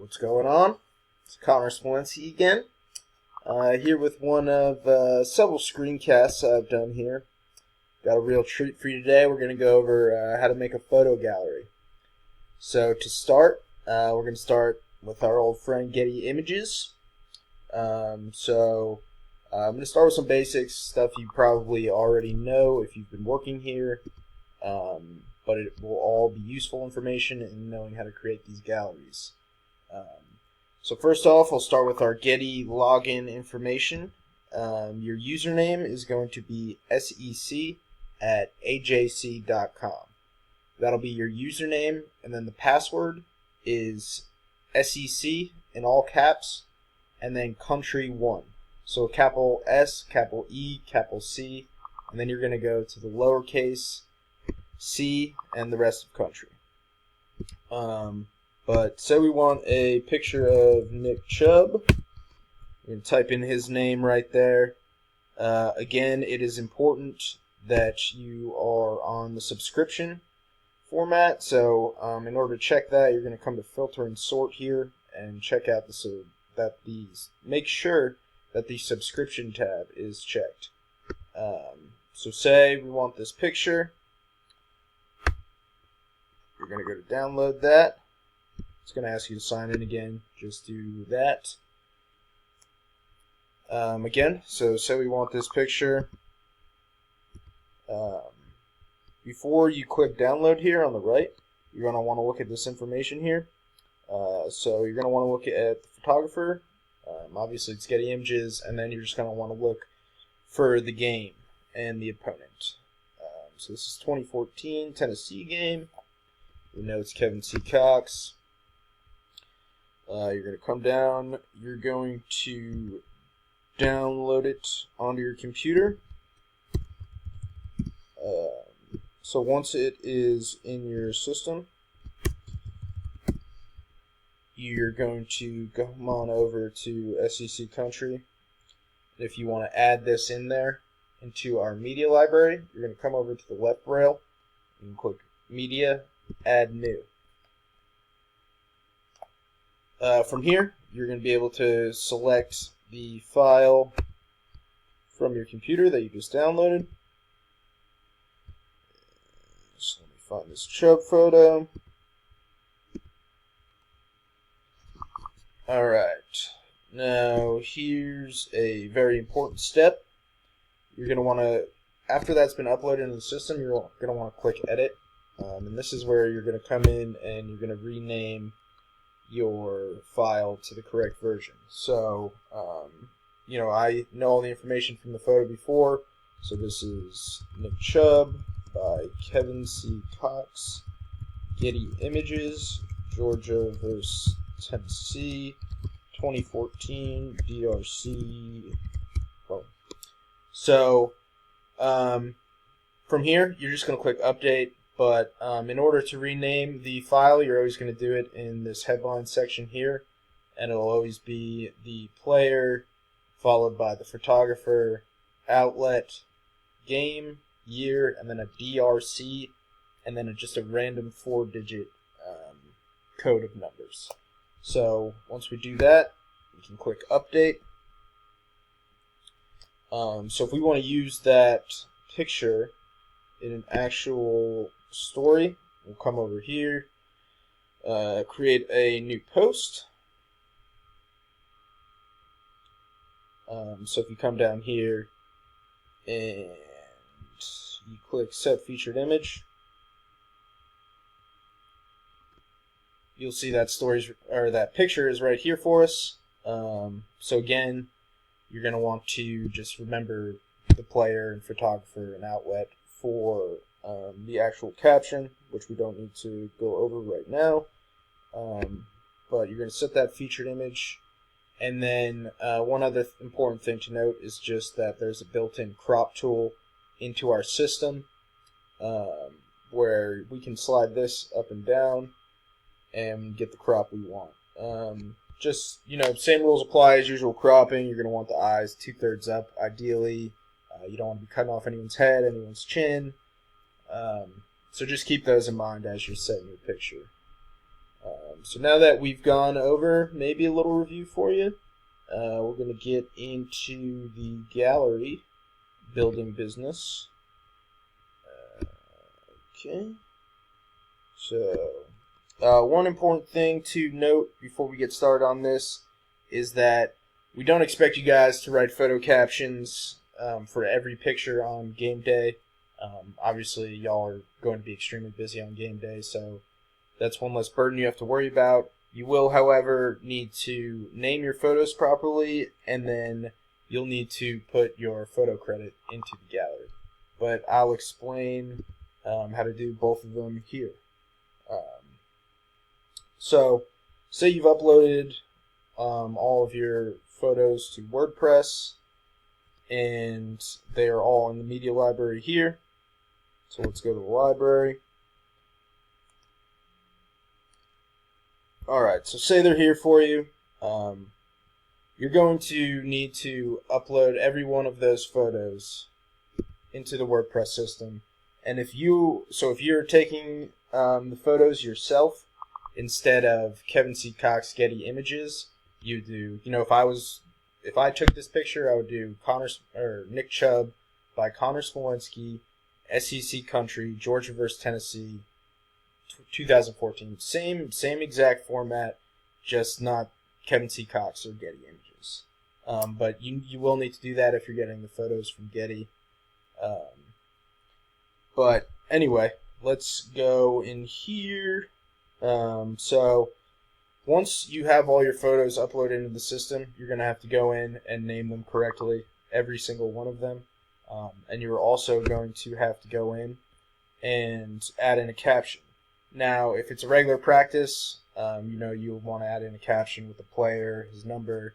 What's going on? It's Connor Smolenski again. Here with one of several screencasts I've done here. Got a real treat for you today. We're going to go over how to make a photo gallery. So to start, we're going to start with our old friend Getty Images. I'm going to start with some basics, stuff you probably already know if you've been working here. But it will all be useful information in knowing how to create these galleries. So first off, I'll start with our Getty login information. Your username is going to be sec@ajc.com. That'll be your username, and then the password is SEC in all caps, and then country1. So capital S, capital E, capital C, and then you're going to go to the lowercase C and the rest of country. But say we want a picture of Nick Chubb. We're going to type in his name right there. Again, it is important that you are on the subscription format. So in order to check that, you're going to come to Filter and Sort here and check out make sure that the subscription tab is checked. So say we want this picture. You're going to go to download that. It's going to ask you to sign in again. Just do that. Again, so say we want this picture. Before you click download here on the right, you're going to want to look at this information here. So you're going to want to look at the photographer. Obviously it's Getty Images, and then you're just going to want to look for the game and the opponent. So this is 2014 Tennessee game. We know it's Kevin C. Cox. You're going to come down. You're going to download it onto your computer. So once it is in your system, you're going to come on over to SEC Country. If you want to add this in there into our media library, you're going to come over to the left rail and click Media, Add New. From here, you're going to be able to select the file from your computer that you just downloaded. So let me find this Chubb photo. Alright, now here's a very important step. You're going to want to, after that's been uploaded into the system, you're going to want to click Edit. And this is where you're going to come in and you're going to rename your file to the correct version. So, I know all the information from the photo before. So this is Nick Chubb by Kevin C. Cox, Getty Images, Georgia versus Tennessee, 2014 DRC. So, from here, you're just going to click Update. But in order to rename the file, you're always going to do it in this headline section here. And it'll always be the player, followed by the photographer, outlet, game, year, and then a DRC, and then just a random 4-digit code of numbers. So once we do that, we can click Update. So if we want to use that picture in an actual story, we'll come over here, create a new post. So if you come down here and you click Set Featured Image, you'll see that that picture is right here for us. So again, you're going to want to just remember the player and photographer and outlet for the actual caption, which we don't need to go over right now. But you're going to set that featured image. And then one other important thing to note is just that there's a built-in crop tool into our system where we can slide this up and down and get the crop we want. Same rules apply as usual cropping. You're going to want the eyes 2/3 up, ideally. You don't want to be cutting off anyone's head, anyone's chin. So just keep those in mind as you're setting your picture. So now that we've gone over maybe a little review for you, we're going to get into the gallery building business. Okay. So, one important thing to note before we get started on this is that we don't expect you guys to write photo captions for every picture on game day. Obviously, y'all are going to be extremely busy on game day, so that's one less burden you have to worry about. You will, however, need to name your photos properly, and then you'll need to put your photo credit into the gallery. But I'll explain how to do both of them here. So, say you've uploaded all of your photos to WordPress, and they are all in the media library here. So let's go to the library. Alright, so say they're here for you. You're going to need to upload every one of those photos into the WordPress system. And if you're taking the photos yourself instead of Kevin C. Cox Getty Images, you do, if I took this picture, I would do Nick Chubb by Connor Smolenski, SEC Country, Georgia vs. Tennessee, 2014. Same exact format, just not Kevin C. Cox or Getty Images. But you will need to do that if you're getting the photos from Getty. But anyway, let's go in here. So once you have all your photos uploaded into the system, you're going to have to go in and name them correctly, every single one of them. And you're also going to have to go in and add in a caption. Now, if it's a regular practice, you'll want to add in a caption with the player, his number.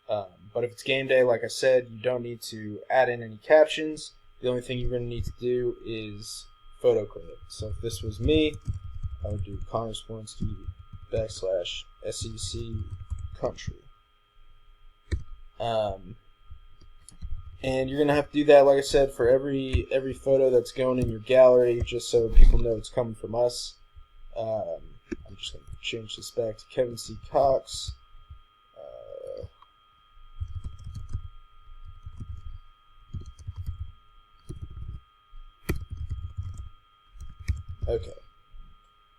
But if it's game day, like I said, you don't need to add in any captions. The only thing you're going to need to do is photo credit. So if this was me, I would do Connor Smolenski / SEC Country. And you're going to have to do that, like I said, for every photo that's going in your gallery, just so people know it's coming from us. I'm just going to change this back to Kevin C. Cox. Okay.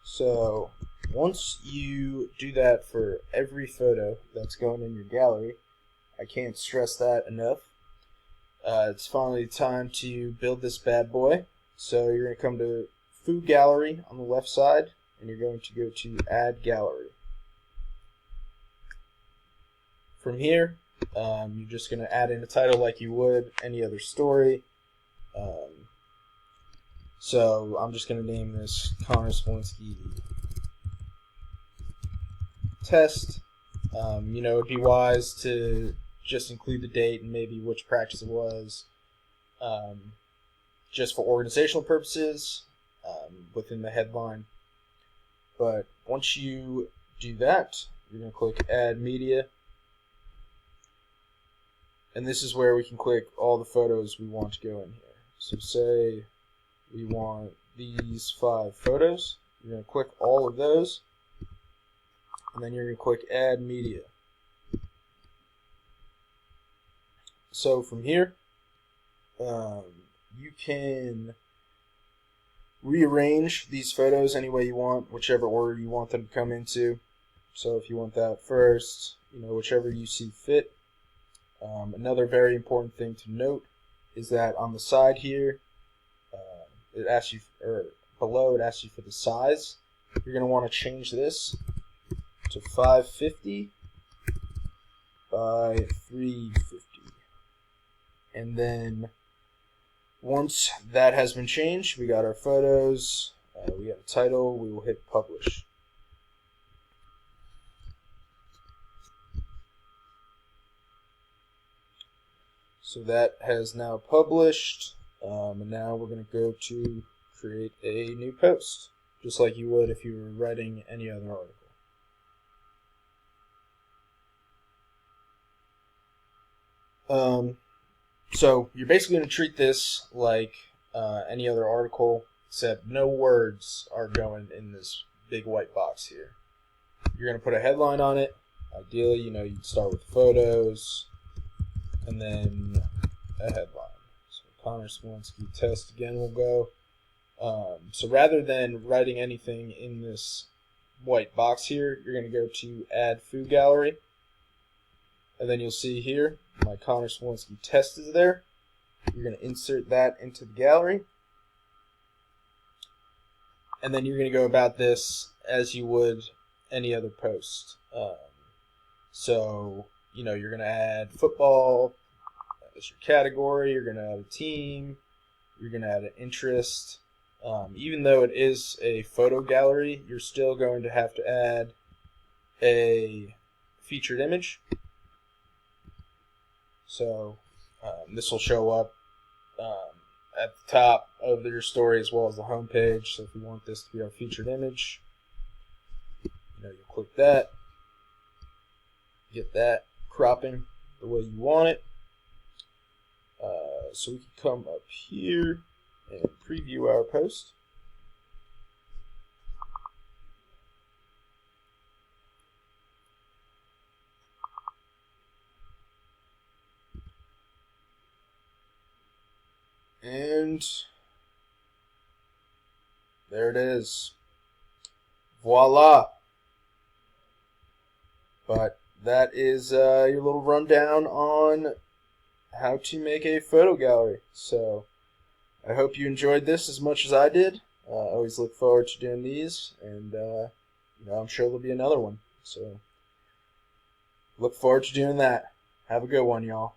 So, once you do that for every photo that's going in your gallery, I can't stress that enough. It's finally time to build this bad boy. So you're going to come to Food Gallery on the left side, and you're going to go to Add Gallery. From here, you're just going to add in a title like you would any other story. So I'm just going to name this Connor Smolenski Test. It'd be wise to just include the date and maybe which practice it was, just for organizational purposes within the headline. But once you do that, you're going to click Add Media. And this is where we can click all the photos we want to go in here. So say we want these 5 photos. You're going to click all of those. And then you're going to click Add Media. So from here, you can rearrange these photos any way you want, whichever order you want them to come into. So if you want that first, whichever you see fit. Another very important thing to note is that on the side here, it asks you, or below it asks you for the size. You're going to want to change this to 550 by 350. And then once that has been changed, we got our photos, we got a title, we will hit publish. So that has now published, and now we're going to go to create a new post, just like you would if you were writing any other article. So you're basically going to treat this like any other article, except no words are going in this big white box here. you're going to put a headline on it. Ideally, you'd start with photos and then a headline. So Connor Smolinski test again will go. So rather than writing anything in this white box here, you're going to go to Add Food Gallery. And then you'll see here, my Connor Smolinski test is there. You're going to insert that into the gallery. And then you're going to go about this as you would any other post. So, you're going to add football as your category. You're going to add a team. You're going to add an interest. Even though it is a photo gallery, you're still going to have to add a featured image. So this will show up at the top of your story as well as the home page. So if you want this to be our featured image, you'll click that. Get that cropping the way you want it. So we can come up here and preview our post. And there it is. Voila. But that is your little rundown on how to make a photo gallery. So I hope you enjoyed this as much as I did. I always look forward to doing these, and I'm sure there'll be another one. So look forward to doing that. Have a good one, y'all.